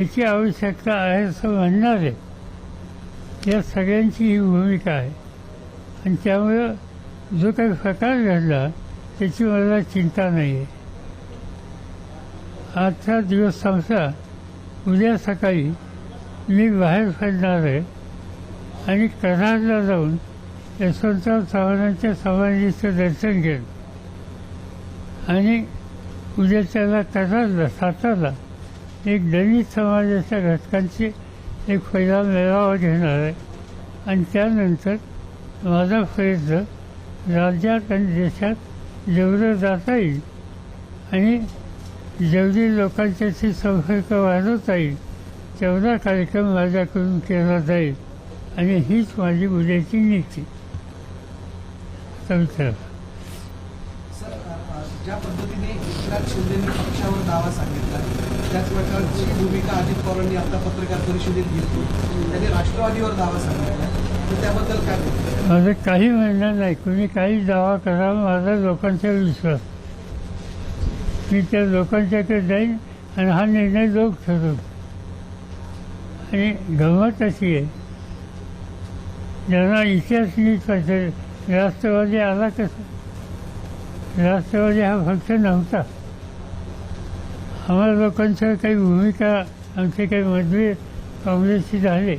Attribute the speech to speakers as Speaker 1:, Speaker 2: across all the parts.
Speaker 1: याची आवश्यकता आहे असं म्हणणार आहे. या सगळ्यांची ही भूमिका आहे आणि त्यामुळं जो काही प्रकार घडला त्याची मला चिंता नाही आहे. आजचा दिवस संपला, उद्या सकाळी मी बाहेर पडणार आहे आणि कराडला जाऊन यशवंतराव चव्हाणांच्या समाधीचं दर्शन घेईन आणि उद्या त्याला कराडला सातारला एक दलित समाजाच्या घटकांची एक पहिला मेळावा घेणार आहे आणि त्यानंतर माझा प्रयत्न राज्यात आणि देशात जेवढं जाता येईल आणि जेवढी लोकांच्याशी संपर्क वाढवता येईल तेवढा कार्यक्रम माझ्याकडून केला जाईल आणि हीच माझी उद्याची नीती.
Speaker 2: सर, ज्या पद्धतीने एकनाथ शिंदेंनी पक्षावर दावा सांगितला त्याच प्रकारची भूमिका अजित पवारांनी आता पत्रकार परिषदेत घेतली. त्यांनी राष्ट्रवादीवर दावा सांगितला, तर त्याबद्दल काय?
Speaker 1: माझं काही म्हणणं नाही. कुणी काही दावा करा, माझा लोकांचा विश्वास. मी त्या लोकांच्याकडे जाईन आणि हा निर्णय लोक ठरवतो. आणि गंमत अशी आहे, ज्यांना इतिहास नीट पाहिजे, राष्ट्रवादी आला कसं? राष्ट्रवादी हा पक्ष नव्हता. आम्हाला लोकांच्या काही भूमिका, आमचे काही मतभेद काँग्रेसशी झाले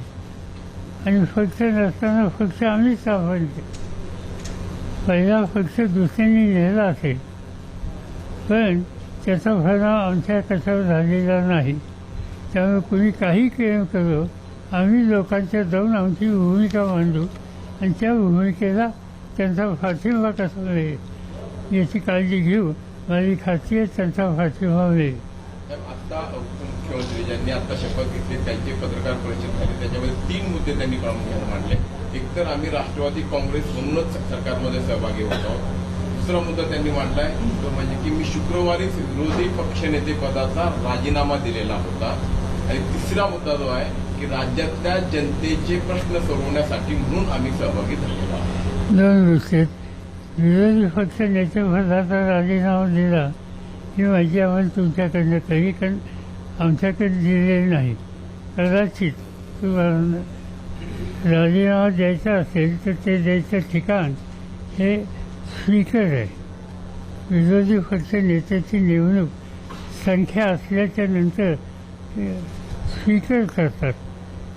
Speaker 1: आणि पक्ष नसताना पक्ष आम्हीच सापडले. पहिला पक्ष दुसऱ्यांनी नेला असेल पण त्याचा परिणाम आमच्या कशावर झालेला नाही. त्यामुळे कुणी काही केलं करो, आम्ही लोकांच्या जाऊन आमची भूमिका मांडू आणि त्या भूमिकेला त्यांचा पाठिंबा कसा मिळेल याची काळजी घेऊ. माझी खात्री आहे त्यांचा पाठिंबा मिळेल.
Speaker 3: आता उपमुख्यमंत्री ज्यांनी आता शपथ घेतली त्यांची पत्रकार परिषद झाली, त्याच्यामध्ये 3 मुद्दे त्यांनी प्रामुख्याने मांडले. एकतर आम्ही राष्ट्रवादी काँग्रेस म्हणूनच सरकारमध्ये सहभागी होतो. दुसरा मुद्दा त्यांनी मांडलाय तो म्हणजे की मी शुक्रवारीच विरोधी पक्षनेते पदाचा राजीनामा दिलेला होता. आणि तिसरा मुद्दा जो आहे की राज्यातल्या जनतेचे प्रश्न सोडवण्यासाठी म्हणून आम्ही सहभागी झालेलो आहोत.
Speaker 1: 2 गोष्टी. विरोधी पक्ष नेतेपदाचा राजीनामा दिला ही माहिती आम्हाला तुमच्याकडनं कळली, कारण आमच्याकडे दिलेली नाही. कदाचित तुम्हाला राजीनामा द्यायचा असेल तर ते द्यायचं ठिकाण हे स्पीकर आहे. विरोधी पक्ष नेत्याची नेमणूक संख्या असल्याच्या नंतर स्पीकर करतात.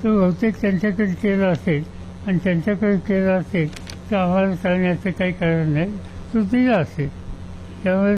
Speaker 1: तो बहुतेक त्यांच्याकडे केला असेल आणि त्यांच्याकडे केला असेल तर आम्हाला करण्याचं काही कारण नाही. तो दिला असेल. त्यामुळे